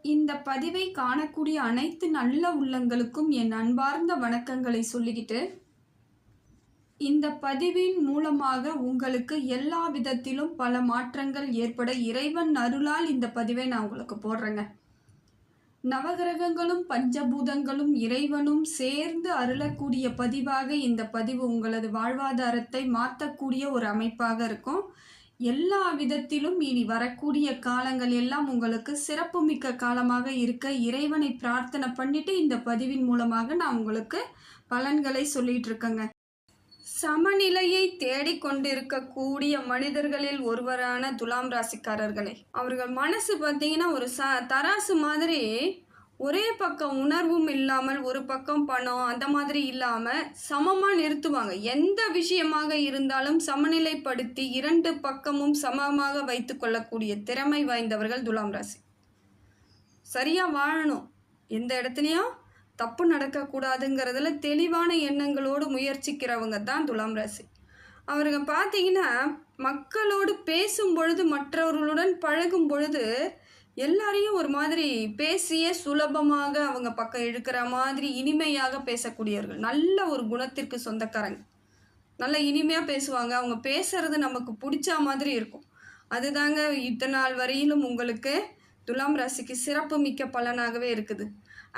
இந்த பதிவை காணக்கூடிய அனைத்து நல்ல உள்ளங்களுக்கும் என் அன்பார்ந்த வணக்கங்களை சொல்லிக்கிட்டு, இந்த பதிவின் மூலமாக உங்களுக்கு எல்லா விதத்திலும் பல மாற்றங்கள் ஏற்பட இறைவன் அருளால் இந்த பதிவை நான் உங்களுக்கு போடுறேங்க. நவகிரகங்களும் பஞ்சபூதங்களும் இறைவனும் சேர்ந்து அருளக்கூடிய பதிவாக இந்த பதிவு உங்களது வாழ்வாதாரத்தை மாற்றக்கூடிய ஒரு அமைப்பாக இருக்கும். எல்லா விதத்திலும் இனி வரக்கூடிய காலங்கள் எல்லாம் உங்களுக்கு சிறப்புமிக்க காலமாக இருக்க இறைவனை பிரார்த்தனை பண்ணிட்டு இந்த பதிவின் மூலமாக நான் உங்களுக்கு பலன்களை சொல்லிட்டு இருக்கேங்க. சமநிலையை தேடிக்கொண்டிருக்கக்கூடிய மனிதர்களில் ஒருவரான துலாம் ராசிக்காரர்களே, அவர்கள் மனசு பார்த்தீங்கன்னா ஒரு தராசு மாதிரி ஒரே பக்கம் உணர்வும் இல்லாமல் ஒரு பக்கம் பணம் அந்த மாதிரி இல்லாமல் சமமாக நிறுத்துவாங்க. எந்த விஷயமாக இருந்தாலும் சமநிலைப்படுத்தி இரண்டு பக்கமும் சமமாக வைத்து கொள்ளக்கூடிய திறமை வாய்ந்தவர்கள் துலாம் ராசி. சரியாக வாழணும், எந்த இடத்துலையும் தப்பு நடக்கக்கூடாதுங்கிறதுல தெளிவான எண்ணங்களோடு முயற்சிக்கிறவங்க தான் துலாம் ராசி. அவருங்க பார்த்தீங்கன்னா மக்களோடு பேசும் பொழுது, மற்றவர்களுடன் பழகும் பொழுது எல்லாரையும் ஒரு மாதிரி பேசியே சுலபமாக அவங்க பக்கம் இழுக்கிற மாதிரி இனிமையாக பேசக்கூடியவர்கள். நல்ல ஒரு குணத்திற்கு சொந்தக்காரங்க. நல்ல இனிமையாக பேசுவாங்க. அவங்க பேசுறது நமக்கு பிடிச்ச மாதிரி இருக்கும். அதுதாங்க இத்தனை நாள் வரையிலும் உங்களுக்கு துலாம் ராசிக்கு சிறப்பு மிக்க பலனாகவே இருக்குது.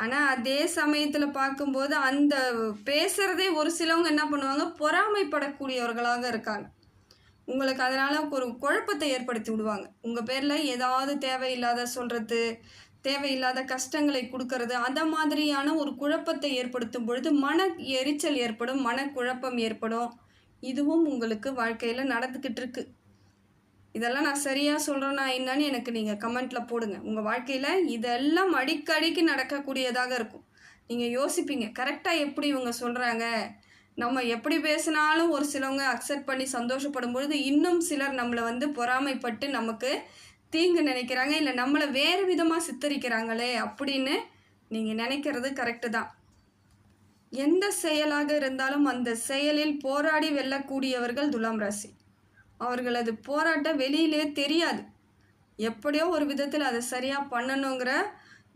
ஆனால் அதே சமயத்தில் பார்க்கும்போது அந்த பேசுகிறதே ஒரு சிலவங்க என்ன பண்ணுவாங்க, பொறாமைப்படக்கூடியவர்களாக இருக்காங்க. உங்களுக்கு அதனால் ஒரு குழப்பத்தை ஏற்படுத்தி விடுவாங்க. உங்கள் பேரில் ஏதாவது தேவையில்லாத சொல்கிறது, தேவையில்லாத கஷ்டங்களை கொடுக்கறது, அந்த மாதிரியான ஒரு குழப்பத்தை ஏற்படுத்தும் பொழுது மன எரிச்சல் ஏற்படும், மனக்குழப்பம் ஏற்படும். இதுவும் உங்களுக்கு வாழ்க்கையில் நடந்துக்கிட்டு இருக்கு. இதெல்லாம் நான் சரியாக சொல்கிறேன்னா என்னன்னு எனக்கு நீங்கள் கமெண்ட்டில் போடுங்க. உங்கள் வாழ்க்கையில் இதெல்லாம் அடிக்கடிக்கு நடக்கக்கூடியதாக இருக்கும். நீங்கள் யோசிப்பீங்க, கரெக்டாக எப்படி இவங்க சொல்கிறாங்க, நம்ம எப்படி பேசினாலும் ஒரு சிலவங்க அக்செப்ட் பண்ணி சந்தோஷப்படும் பொழுது இன்னும் சிலர் நம்மளை பொறாமைப்பட்டு நமக்கு தீங்கு நினைக்கிறாங்க, இல்லை நம்மளை வேறு விதமாக சித்தரிக்கிறாங்களே அப்படின்னு நீங்கள் நினைக்கிறது கரெக்டு தான். எந்த செயலாக இருந்தாலும் அந்த செயலில் போராடி வெல்லக்கூடியவர்கள் துலாம் ராசி. அவர்களது போராட்டம் வெளியிலே தெரியாது. எப்படியோ ஒரு விதத்தில் அதை சரியாக பண்ணணுங்கிற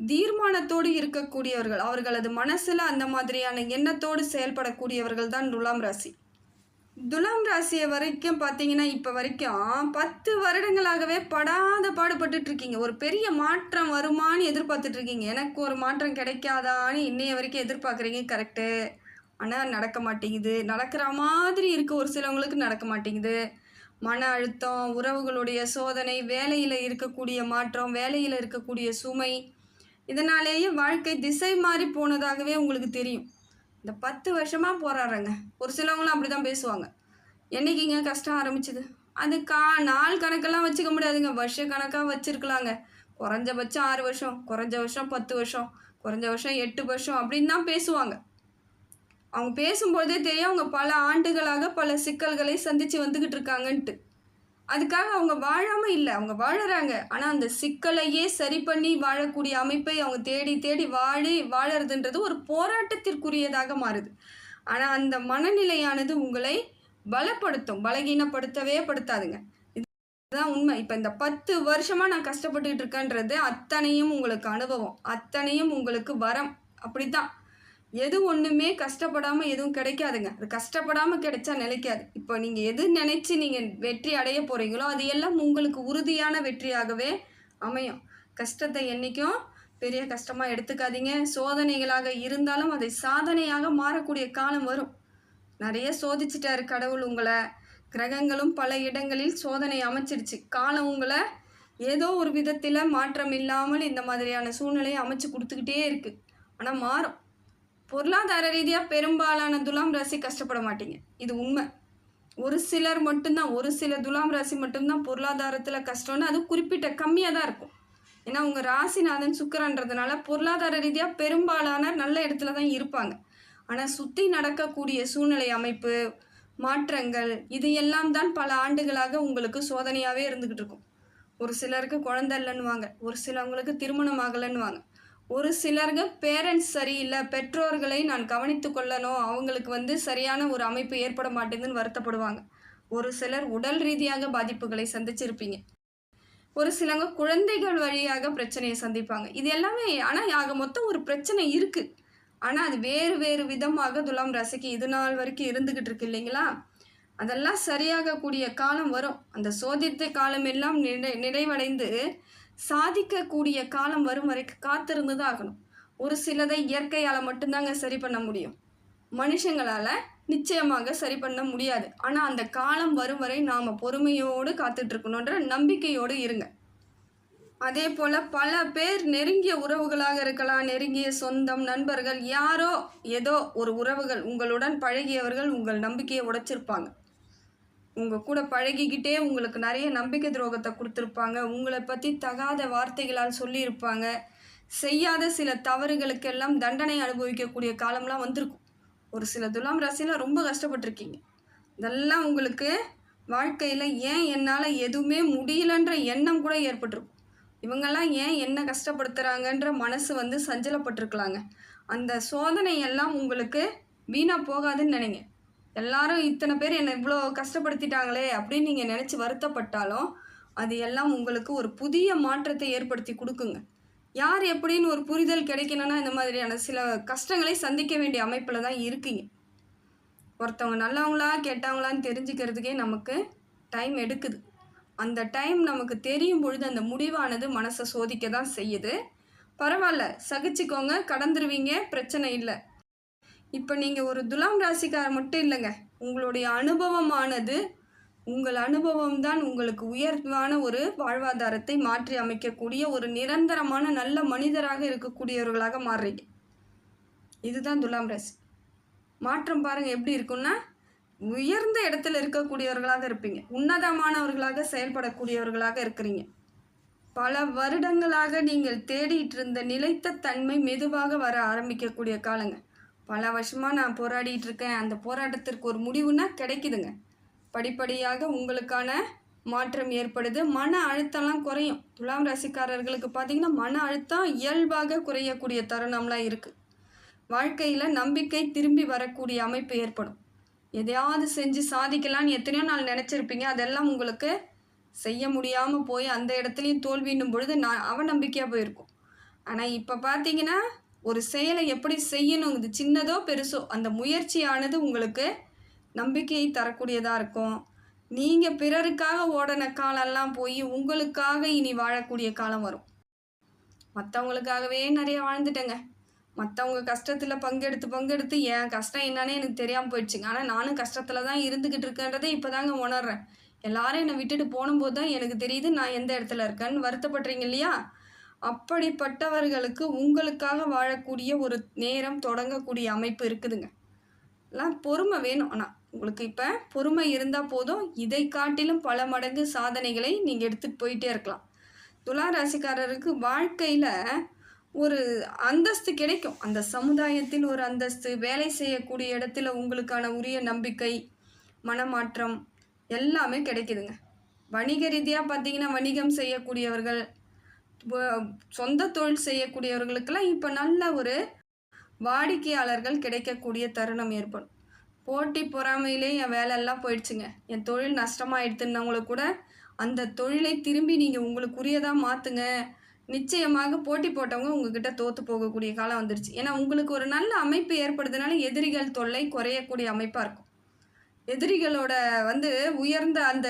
தீர்மானத்தோடு இருக்கக்கூடியவர்கள். அவர்களது மனசில் அந்த மாதிரியான எண்ணத்தோடு செயல்படக்கூடியவர்கள் தான் துலாம் ராசி. துலாம் ராசியை வரைக்கும் பார்த்தீங்கன்னா இப்போ வரைக்கும் 10 வருடங்களாகவே படாத பாடுபட்டு இருக்கீங்க. ஒரு பெரிய மாற்றம் வருமானு எதிர்பார்த்துட்டு இருக்கீங்க. எனக்கு ஒரு மாற்றம் கிடைக்காதான்னு இன்னைய வரைக்கும் எதிர்பார்க்குறீங்க, கரெக்டு. ஆனால் நடக்க மாட்டேங்குது. நடக்கிற மாதிரி இருக்குது, ஒரு சிலவங்களுக்கு நடக்க மாட்டேங்குது. மன அழுத்தம், உறவுகளுடைய சோதனை, வேலையில் இருக்கக்கூடிய மாற்றம், வேலையில் இருக்கக்கூடிய சுமை, இதனாலேயே வாழ்க்கை திசை மாறி போனதாகவே உங்களுக்கு தெரியும். இந்த 10 வருஷமாக போராடுறேங்க. ஒரு சிலவங்களும் அப்படி தான் பேசுவாங்க. என்றைக்கிங்க கஷ்டம் ஆரம்பிச்சுது? அது நாள் கணக்கெல்லாம் வச்சுக்க முடியாதுங்க, வருஷ கணக்காக வச்சுருக்கலாங்க. குறைஞ்சபட்சம் 6 வருஷம், குறைஞ்ச வருஷம் 10 வருஷம், குறைஞ்ச வருஷம் 8 வருஷம் அப்படின்னு தான் பேசுவாங்க. அவங்க பேசும்போதே தெரியும் அவங்க பல ஆண்டுகளாக பல சிக்கல்களை சந்தித்து வந்துக்கிட்டு இருக்காங்கன்ட்டு. அதுக்காக அவங்க வாழாமல் இல்லை, அவங்க வாழறாங்க. ஆனால் அந்த சிக்கலையே சரி பண்ணி வாழக்கூடிய அமைப்பை அவங்க தேடி தேடி வாழறதுன்றது ஒரு போராட்டத்திற்குரியதாக மாறுது. ஆனால் அந்த மனநிலையானது உங்களை பலப்படுத்தும், பலகீனப்படுத்தவே படுத்தாதுங்க. இதுதான் உண்மை. இப்போ இந்த 10 வருஷமாக நான் கஷ்டப்பட்டுக்கிட்டு இருக்கேன்றது அத்தனையும் உங்களுக்கு அனுபவம், அத்தனையும் உங்களுக்கு வரம். அப்படித்தான். எது ஒன்றுமே கஷ்டப்படாமல் எதுவும் கிடைக்காதுங்க. அது கஷ்டப்படாமல் கிடைச்சா நிலைக்காது. இப்போ நீங்கள் எது நினச்சி நீங்கள் வெற்றி அடைய போகிறீங்களோ அது எல்லாம் உங்களுக்கு உறுதியான வெற்றியாகவே அமையும். கஷ்டத்தை என்றைக்கும் பெரிய கஷ்டமாக எடுத்துக்காதீங்க. சோதனைகளாக இருந்தாலும் அதை சாதனையாக மாறக்கூடிய காலம் வரும். நிறைய சோதிச்சிட்டாரு கடவுள் உங்களை. கிரகங்களும் பல இடங்களில் சோதனை அமைச்சிருச்சு. காலம் உங்களை ஏதோ ஒரு விதத்தில் மாற்றம் இல்லாமல் இந்த மாதிரியான சூழ்நிலையை அமைச்சு கொடுத்துக்கிட்டே இருக்குது. ஆனால் மாறும். பொருளாதார ரீதியாக பெரும்பாலான துலாம் ராசி கஷ்டப்பட மாட்டீங்க, இது உண்மை. ஒரு சிலர் மட்டும்தான், ஒரு சில துலாம் ராசி மட்டும்தான் பொருளாதாரத்தில் கஷ்டம்னு, அது குறிப்பிட்ட கம்மியாக தான் இருக்கும். ஏன்னா உங்கள் ராசிநாதன் சுக்கிரன்றதுனால பொருளாதார ரீதியாக பெரும்பாலான நல்ல இடத்துல தான் இருப்பாங்க. ஆனால் சுற்றி நடக்கக்கூடிய சூழ்நிலை அமைப்பு, மாற்றங்கள், இது எல்லாம் தான் பல ஆண்டுகளாக உங்களுக்கு சோதனையாகவே இருந்துக்கிட்டு இருக்கும். ஒரு சிலருக்கு குழந்தை இல்லைன்னுவாங்க, ஒரு சிலவங்களுக்கு திருமணம் ஆகலைன்னுவாங்க, ஒரு சிலருங்க பேரண்ட்ஸ் சரியில்லை, பெற்றோர்களை நான் கவனித்து கொள்ளணும், அவங்களுக்கு சரியான ஒரு அமைப்பு ஏற்பட மாட்டேங்குதுன்னு வருத்தப்படுவாங்க. ஒரு சிலர் உடல் ரீதியாக பாதிப்புகளை சந்திச்சிருப்பீங்க. ஒரு சிலவங்க குழந்தைகள் வழியாக பிரச்சனைய சந்திப்பாங்க. இது எல்லாமே ஆனா ஆக மொத்தம் ஒரு பிரச்சனை இருக்கு. ஆனா அது வேறு வேறு விதமாக துலாம் ராசிக்கு இது நாள் வரைக்கும் இருந்துகிட்டு இருக்கு இல்லைங்களா? அதெல்லாம் சரியாகக்கூடிய காலம் வரும். அந்த சோதித்த காலம் எல்லாம் நிறைவடைந்து சாதிக்கக்கூடிய காலம் வரும் வரைக்கும் காத்திருந்து தான் ஆகணும். ஒரு சிலதை இயற்கையால மட்டும் தாங்க சரி பண்ண முடியும். மனுஷங்களால நிச்சயமாக சரி பண்ண முடியாது. ஆனா அந்த காலம் வரும் வரை நாம பொறுமையோடு காத்துட்டு இருக்கணுன்ற நம்பிக்கையோடு இருங்க. அதே போல பல பேர் நெருங்கிய உறவுகளாக இருக்கலாம், நெருங்கிய சொந்தம், நண்பர்கள், யாரோ ஏதோ ஒரு உறவுகள் உங்களுடன் பழகியவர்கள் உங்கள் நம்பிக்கையை உடைச்சிருப்பாங்க. உங்க கூட பழகிக்கிட்டே உங்களுக்கு நிறைய நம்பிக்கை துரோகத்தை கொடுத்துருப்பாங்க. உங்களை பற்றி தகாத வார்த்தைகளால் சொல்லியிருப்பாங்க. செய்யாத சில தவறுகளுக்கெல்லாம் தண்டனை அனுபவிக்கக்கூடிய காலம்லாம் வந்திருக்கும். ஒரு சில துலாம் ராசியில் ரொம்ப கஷ்டப்பட்டிருக்கீங்க. இதெல்லாம் உங்களுக்கு வாழ்க்கையில் ஏன் என்னால் எதுவுமே முடியலன்ற எண்ணம் கூட ஏற்பட்டிருக்கும். இவங்கெல்லாம் ஏன் என்ன கஷ்டப்படுத்துகிறாங்கன்ற மனசு வந்து சஞ்சலப்பட்டிருக்கலாங்க. அந்த சோதனை எல்லாம் உங்களுக்கு வீணாக போகாதுன்னு நினைங்க. எல்லாரும் இத்தனை பேர் என்னை இவ்வளோ கஷ்டப்படுத்திட்டாங்களே அப்படின்னு நீங்கள் நினச்சி வருத்தப்பட்டாலும் அது எல்லாம் உங்களுக்கு ஒரு புதிய மாற்றத்தை ஏற்படுத்தி கொடுக்குங்க. யார் எப்படின்னு ஒரு புரிதல் கிடைக்கணும்னா இந்த மாதிரியான சில கஷ்டங்களை சந்திக்க வேண்டிய அமைப்பில் தான் இருக்கீங்க. ஒருத்தவங்க நல்லவங்களா கெட்டவங்களான்னு தெரிஞ்சுக்கிறதுக்கே நமக்கு டைம் எடுக்குது. அந்த டைம் நமக்கு தெரியும் பொழுது அந்த முடிவானது மனசை சோதிக்க தான் செய்யுது. பரவாயில்ல, சகிச்சுக்கோங்க, கடந்துருவீங்க, பிரச்சனை இல்லை. இப்போ நீங்கள் ஒரு துலாம் ராசிக்கார மட்டும் இல்லைங்க, உங்களுடைய அனுபவமானது உங்கள் அனுபவம் தான் உங்களுக்கு உயர்வான ஒரு வாழ்வாதாரத்தை மாற்றி அமைக்கக்கூடிய ஒரு நிரந்தரமான நல்ல மனிதராக இருக்கக்கூடியவர்களாக மாறுறீங்க. இதுதான் துலாம் ராசி. மாற்றம் பாருங்கள் எப்படி இருக்குன்னா, உயர்ந்த இடத்துல இருக்கக்கூடியவர்களாக இருப்பீங்க. உன்னதமானவர்களாக செயல்படக்கூடியவர்களாக இருக்கிறீங்க. பல வருடங்களாக நீங்கள் தேடிட்டு இருந்த நிலைத்த தன்மை மெதுவாக வர ஆரம்பிக்கக்கூடிய காலங்க. பல வருஷமாக நான் போராடிட்டு இருக்கேன், அந்த போராட்டத்திற்கு ஒரு முடிவுனா கிடைக்குதுங்க. படிப்படியாக உங்களுக்கான மாற்றம் ஏற்படுது. மன அழுத்தம்லாம் குறையும். துலாம் ராசிக்காரர்களுக்கு பார்த்தீங்கன்னா மன அழுத்தம் இயல்பாக குறையக்கூடிய தருணம்லாம் இருக்குது. வாழ்க்கையில் நம்பிக்கை திரும்பி வரக்கூடிய அமைப்பு ஏற்படும். எதையாவது செஞ்சு சாதிக்கலான்னு எத்தனையோ நாள் நினச்சிருப்பீங்க. அதெல்லாம் உங்களுக்கு செய்ய முடியாமல் போய் அந்த இடத்துலையும் தோல்வின்னும் பொழுது அவநம்பிக்கையாக போயிருக்கும். ஆனால் இப்போ பார்த்தீங்கன்னா ஒரு செயலை எப்படி செய்யணும், இது சின்னதோ பெருசோ அந்த முயற்சியானது உங்களுக்கு நம்பிக்கையை தரக்கூடியதாக இருக்கும். நீங்கள் பிறருக்காக ஓடின காலம்லாம் போய் உங்களுக்காக இனி வாழக்கூடிய காலம் வரும். மற்றவங்களுக்காகவே நிறைய வாழ்ந்துட்டேங்க. மற்றவங்க கஷ்டத்தில் பங்கெடுத்து என் கஷ்டம் என்னன்னே எனக்கு தெரியாமல் போயிடுச்சுங்க. ஆனால் நானும் கஷ்டத்தில் தான் இருந்துக்கிட்டு இருக்கேன்றதை இப்போ தாங்க உணர்றேன். எல்லாரும் என்னை விட்டுட்டு போனும்போது தான் எனக்கு தெரியுது நான் எந்த இடத்துல இருக்கேன்னு வருத்தப்படுறீங்க இல்லையா? அப்படிப்பட்டவர்களுக்கு உங்களுக்காக வாழக்கூடிய ஒரு நேரம் தொடங்கக்கூடிய அமைப்பு இருக்குதுங்க. எல்லாம் பொறுமை வேணும். ஆனால் உங்களுக்கு இப்போ பொறுமை இருந்தால் போதும். இதை காட்டிலும் பல மடங்கு சாதனைகளை நீங்கள் எடுத்துகிட்டு போயிட்டே இருக்கலாம். துலா ராசிக்காரருக்கு வாழ்க்கையில் ஒரு அந்தஸ்து கிடைக்கும். அந்த சமுதாயத்தில் ஒரு அந்தஸ்து, வேலை செய்யக்கூடிய இடத்துல உங்களுக்கான உரிய நம்பிக்கை, மனமாற்றம் எல்லாமே கிடைக்குதுங்க. வணிக ரீதியாக பார்த்தீங்கன்னா வணிகம் செய்யக்கூடியவர்கள், சொந்த தொழில் செய்யக்கூடியவர்களுக்கெல்லாம் இப்போ நல்ல ஒரு வாடிக்கையாளர்கள் கிடைக்கக்கூடிய தருணம் ஏற்படும். போட்டி பொறாமையிலே என் வேலையெல்லாம் போயிடுச்சுங்க, என் தொழில் நஷ்டமாயிடுத்துன்னவங்களுக்கு கூட அந்த தொழிலை திரும்பி நீங்கள் உங்களுக்குரியதாக மாற்றுங்க. நிச்சயமாக போட்டி போட்டவங்க உங்ககிட்ட தோற்று போகக்கூடிய காலம் வந்துருச்சு. ஏன்னா உங்களுக்கு ஒரு நல்ல அமைப்பு ஏற்படுறதுனால எதிரிகள் தொல்லை குறையக்கூடிய அமைப்பாக இருக்கும். எதிரிகளோட வந்து உயர்ந்த அந்த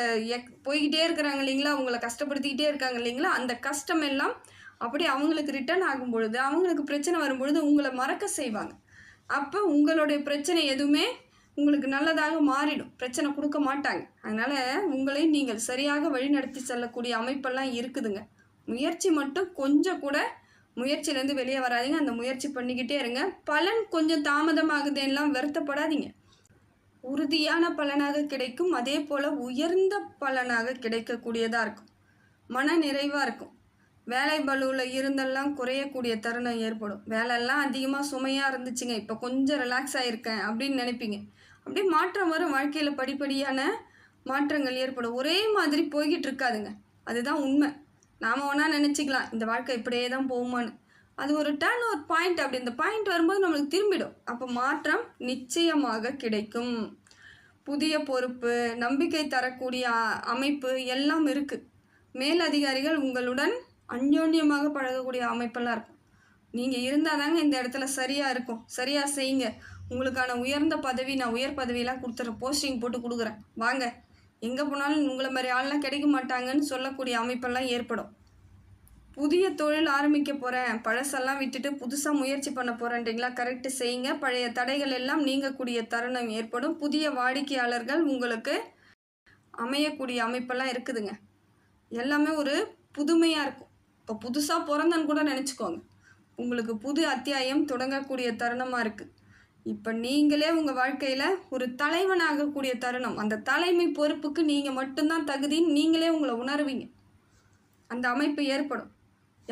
போய்கிட்டே இருக்கிறாங்க இல்லைங்களா, அவங்கள கஷ்டப்படுத்திக்கிட்டே இருக்காங்க இல்லைங்களா, அந்த கஷ்டம் எல்லாம் அப்படி அவங்களுக்கு ரிட்டர்ன் ஆகும் பொழுது, அவங்களுக்கு பிரச்சனை வரும்பொழுது உங்களை மறக்க செய்வாங்க. அப்போ உங்களுடைய பிரச்சனை எதுவுமே உங்களுக்கு நல்லதாக மாறிடும். பிரச்சனை கொடுக்க மாட்டாங்க. அதனால் உங்களை நீங்கள் சரியாக வழிநடத்தி செல்லக்கூடிய அமைப்பெல்லாம் இருக்குதுங்க. முயற்சி மட்டும் கொஞ்சம் கூட முயற்சியிலேருந்து வெளியே வராதிங்க. அந்த முயற்சி பண்ணிக்கிட்டே இருங்க. பலன் கொஞ்சம் தாமதமாகுதெல்லாம் வருத்தப்படாதீங்க. உறுதியான பலனாக கிடைக்கும். அதே போல் உயர்ந்த பலனாக கிடைக்கக்கூடியதாக இருக்கும். மன நிறைவாக இருக்கும். வேலை பலுவில் இருந்தெல்லாம் குறையக்கூடிய தருணம் ஏற்படும். வேலையெல்லாம் அதிகமாக சுமையாக இருந்துச்சுங்க, இப்போ கொஞ்சம் ரிலாக்ஸ் ஆகிருக்கேன் அப்படின்னு நினைப்பீங்க. அப்படியே மாற்றம் வரும். வாழ்க்கையில் படிப்படியான மாற்றங்கள் ஏற்படும். ஒரே மாதிரி போய்கிட்டு இருக்காதுங்க. அதுதான் உண்மை. நாம் ஒன்றா நினச்சிக்கலாம் இந்த வாழ்க்கை இப்படியே தான் போகுமான்னு. அது ஒரு டர்ன் ஒரு பாயிண்ட். அப்படி இந்த பாயிண்ட் வரும்போது நம்மளுக்கு திரும்பிடும். அப்போ மாற்றம் நிச்சயமாக கிடைக்கும். புதிய பொறுப்பு, நம்பிக்கை தரக்கூடிய அமைப்பு எல்லாம் இருக்குது. மேல் அதிகாரிகள் உங்களுடன் அந்யோன்யமாக பழகக்கூடிய அமைப்பெல்லாம் இருக்கும். நீங்கள் இருந்தால் தாங்க இந்த இடத்துல சரியாக இருக்கும், சரியாக செய்யுங்க, உங்களுக்கான உயர்ந்த பதவி, நான் உயர் பதவியெல்லாம் கொடுத்துட்றேன், போஸ்டிங் போட்டு கொடுக்குறேன், வாங்க, எங்கே போனாலும் உங்களை மாதிரி ஆள்லாம் கிடைக்க மாட்டாங்கன்னு சொல்லக்கூடிய அமைப்பெல்லாம் ஏற்படும். புதிய தொழில் ஆரம்பிக்க போகிறேன், பழசெல்லாம் விட்டுட்டு புதுசாக முயற்சி பண்ண போகிறேன்றீங்களா, கரெக்டு செய்யுங்க. பழைய தடைகள் எல்லாம் நீங்கக்கூடிய தருணம் ஏற்படும். புதிய வாடிக்கையாளர்கள் உங்களுக்கு அமையக்கூடிய அமைப்பெல்லாம் இருக்குதுங்க. எல்லாமே ஒரு புதுமையாக இருக்கும். இப்போ புதுசாக பிறந்தன்னு கூட நினச்சிக்கோங்க. உங்களுக்கு புது அத்தியாயம் தொடங்கக்கூடிய தருணமாக இருக்குது. இப்போ நீங்களே உங்கள் வாழ்க்கையில் ஒரு தலைவனாகக்கூடிய தருணம். அந்த தலைமை பொறுப்புக்கு நீங்கள் மட்டும்தான் தகுதின்னு நீங்களே உங்களை உணர்வீங்க. அந்த அமைப்பு ஏற்படும்.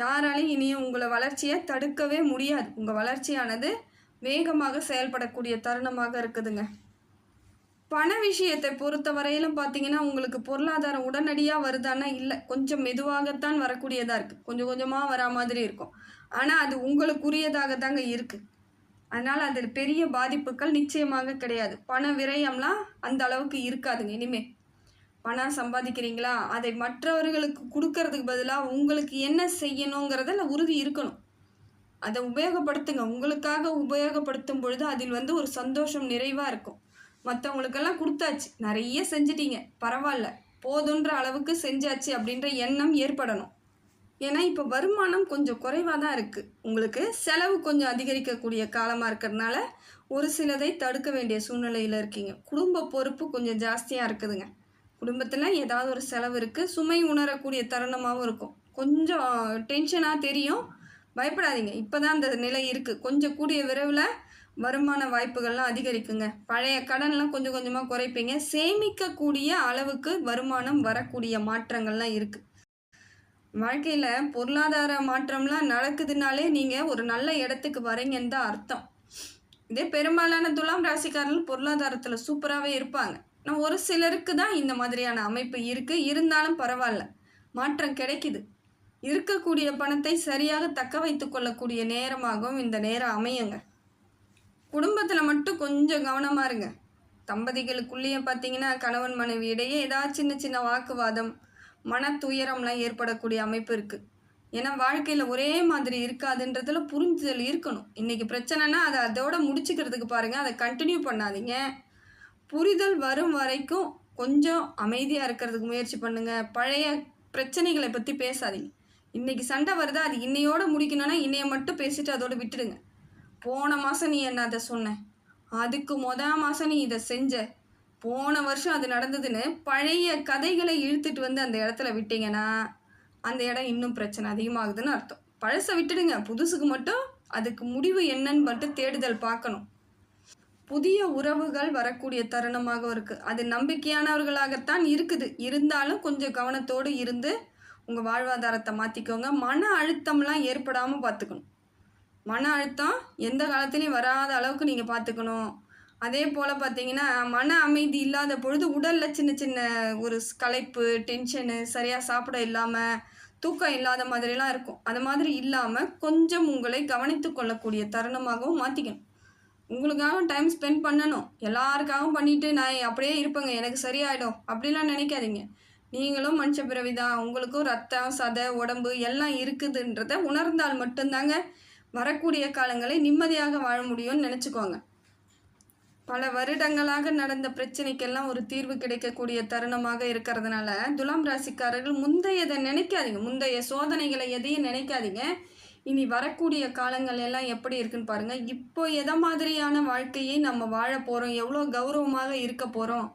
யாராலையும் இனியும் உங்களை வளர்ச்சியை தடுக்கவே முடியாது. உங்கள் வளர்ச்சியானது வேகமாக செயல்படக்கூடிய தருணமாக இருக்குதுங்க. பண விஷயத்தை பொறுத்த வரையிலும் பார்த்தீங்கன்னா, உங்களுக்கு பொருளாதாரம் உடனடியாக வருதானா இல்லை, கொஞ்சம் மெதுவாகத்தான் வரக்கூடியதாக இருக்குது. கொஞ்சம் கொஞ்சமாக வரா மாதிரி இருக்கும். ஆனால் அது உங்களுக்குரியதாக தாங்க இருக்குது. அதனால் அதில் பெரிய பாதிப்புகள் நிச்சயமாக கிடையாது. பண விரயம்லாம் அந்த அளவுக்கு இருக்காதுங்க. இனிமேல் பணம் சம்பாதிக்கிறீங்களா, அதை மற்றவர்களுக்கு கொடுக்கறதுக்கு பதிலாக உங்களுக்கு என்ன செய்யணுங்கிறதுல உறுதி இருக்கணும். அதை உபயோகப்படுத்துங்க. உங்களுக்காக உபயோகப்படுத்தும் பொழுது அதில் ஒரு சந்தோஷம் நிறைவாக இருக்கும். மற்றவங்களுக்கெல்லாம் கொடுத்தாச்சு, நிறைய செஞ்சிட்டீங்க, பரவாயில்ல, போதுன்ற அளவுக்கு செஞ்சாச்சு அப்படின்ற எண்ணம் ஏற்படணும். ஏன்னா இப்போ வருமானம் கொஞ்சம் குறைவாக தான் இருக்குது. உங்களுக்கு செலவு கொஞ்சம் அதிகரிக்கக்கூடிய காலமாக இருக்கிறதுனால ஒரு சிலதை தடுக்க வேண்டிய சூழ்நிலையில் இருக்கீங்க. குடும்ப பொறுப்பு கொஞ்சம் ஜாஸ்தியாக இருக்குதுங்க. குடும்பத்தில் ஏதாவது ஒரு செலவு இருக்குது, சுமை உணரக்கூடிய தருணமாகவும் இருக்கும். கொஞ்சம் டென்ஷனாக தெரியும், பயப்படாதீங்க. இப்போ தான் அந்த நிலை இருக்குது. கொஞ்சம் கூடிய விரைவில் வருமான வாய்ப்புகள்லாம் அதிகரிக்குங்க. பழைய கடன்லாம் கொஞ்சம் கொஞ்சமாக குறைப்பீங்க. சேமிக்கக்கூடிய அளவுக்கு வருமானம் வரக்கூடிய மாற்றங்கள்லாம் இருக்குது. வாழ்க்கையில் பொருளாதார மாற்றம்லாம் நடக்குதுனாலே நீங்கள் ஒரு நல்ல இடத்துக்கு வரீங்கன்னு தான் அர்த்தம். இதே பெரும்பாலான துலாம் ராசிக்காரர்கள் பொருளாதாரத்தில் சூப்பராகவே இருப்பாங்க. ஆனால் ஒரு சிலருக்கு தான் இந்த மாதிரியான அமைப்பு இருக்குது. இருந்தாலும் பரவாயில்ல, மாற்றம் கிடைக்குது. இருக்கக்கூடிய பணத்தை சரியாக தக்க வைத்து கொள்ளக்கூடிய நேரமாகவும் இந்த நேரம் அமையுங்க. குடும்பத்தில் மட்டும் கொஞ்சம் கவனமாக இருங்க. தம்பதிகளுக்குள்ளேயே பார்த்தீங்கன்னா கணவன் மனைவி இடையே ஏதாவது சின்ன சின்ன வாக்குவாதம், மன துயரம்லாம் ஏற்படக்கூடிய அமைப்பு இருக்குது. ஏன்னா வாழ்க்கையில் ஒரே மாதிரி இருக்காதுன்றதுல புரிஞ்சுதல் இருக்கணும். இன்றைக்கி பிரச்சனைனா அதை அதோட முடிச்சுக்கிறதுக்கு பாருங்கள், அதை கண்டினியூ பண்ணாதீங்க. புரிதல் வரும் வரைக்கும் கொஞ்சம் அமைதியாக இருக்கிறதுக்கு முயற்சி பண்ணுங்கள். பழைய பிரச்சனைகளை பற்றி பேசாதீங்க. இன்றைக்கி சண்டை வருதா, அது இன்னையோடு முடிக்கணும்னா இன்னையை மட்டும் பேசிட்டு அதோடு விட்டுடுங்க. போன மாதம் நீ என்ன அதை சொன்ன, அதுக்கு மாதம் நீ இதை செஞ்ச, போன வருஷம் அது நடந்ததுன்னு பழைய கதைகளை இழுத்துட்டு அந்த இடத்துல விட்டீங்கன்னா அந்த இடம் இன்னும் பிரச்சனை அதிகமாகுதுன்னு அர்த்தம். பழசை விட்டுடுங்க, புதுசுக்கு மட்டும் அதுக்கு முடிவு என்னன்னு மட்டும் தேடுதல் பார்க்கணும். புதிய உறவுகள் வரக்கூடிய தருணமாக இருக்குது. அது நம்பிக்கையானவர்களாகத்தான் இருக்குது. இருந்தாலும் கொஞ்சம் கவனத்தோடு இருந்து உங்கள் வாழ்வாதாரத்தை மாற்றிக்கோங்க. மன அழுத்தம்லாம் ஏற்படாமல் பார்த்துக்கணும். மன அழுத்தம் எந்த காலத்துலேயும் வராத அளவுக்கு நீங்கள் பார்த்துக்கணும். அதே போல் பார்த்தீங்கன்னா மன அமைதி இல்லாத பொழுது உடலில் சின்ன சின்ன ஒரு களைப்பு, டென்ஷனு, சரியாக சாப்பிட இல்லாமல், தூக்கம் இல்லாத மாதிரிலாம் இருக்கும். அது மாதிரி இல்லாமல் கொஞ்சம் உங்களை கவனித்து கொள்ளக்கூடிய தருணமாகவும் மாற்றிக்கணும். உங்களுக்காகவும் டைம் ஸ்பெண்ட் பண்ணணும். எல்லாருக்காகவும் பண்ணிவிட்டு நான் அப்படியே இருப்பேங்க, எனக்கு சரியாயிடும் அப்படிலாம் நினைக்காதீங்க. நீங்களும் மனுஷ பிறவி தான். உங்களுக்கும் ரத்தம், சதை, உடம்பு எல்லாம் இருக்குதுன்றதை உணர்ந்தால் மட்டும்தாங்க வரக்கூடிய காலங்களை நிம்மதியாக வாழ முடியும்னு நினச்சிக்கோங்க. பல வருடங்களாக நடந்த பிரச்சனைக்கெல்லாம் ஒரு தீர்வு கிடைக்கக்கூடிய தருணமாக இருக்கிறதுனால துலாம் ராசிக்காரர்கள் முந்தையதை நினைக்காதீங்க. முந்தைய சோதனைகளை எதையும் நினைக்காதீங்க. இனி வரக்கூடிய காலங்கள் எல்லாம் எப்படி இருக்குன்னு பாருங்கள். இப்போ எதை மாதிரியான வாழ்க்கையை நம்ம வாழ போகிறோம், எவ்வளோ கௌரவமாக இருக்க போகிறோம்,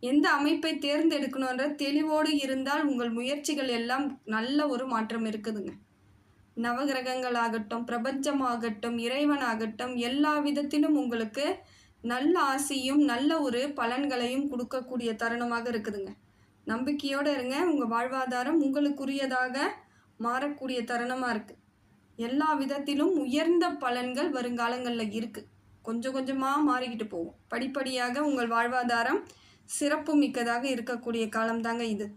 எந்த அமைப்பை தேர்ந்தெடுக்கணுன்ற தெளிவோடு இருந்தால் உங்கள் முயற்சிகள் எல்லாம் நல்ல ஒரு மாற்றம் இருக்குதுங்க. நவகிரகங்கள் ஆகட்டும், பிரபஞ்சமாகட்டும், இறைவனாகட்டும், எல்லா விதத்திலும் உங்களுக்கு நல்ல ஆசையும் நல்ல ஒரு பலன்களையும் கொடுக்கக்கூடிய தருணமாக இருக்குதுங்க. நம்பிக்கையோடு இருங்க. உங்கள் வாழ்வாதாரம் உங்களுக்குரியதாக மாறக்கூடிய தருணமாக இருக்குது. எல்லா விதத்திலும் உயர்ந்த பலன்கள் வருங்காலங்களில் இருக்குது. கொஞ்சம் கொஞ்சமாக மாறிக்கிட்டு போகும். படிப்படியாக உங்கள் வாழ்வாதாரம் சிறப்பு மிக்கதாக இருக்கக்கூடிய காலம்தாங்க இது.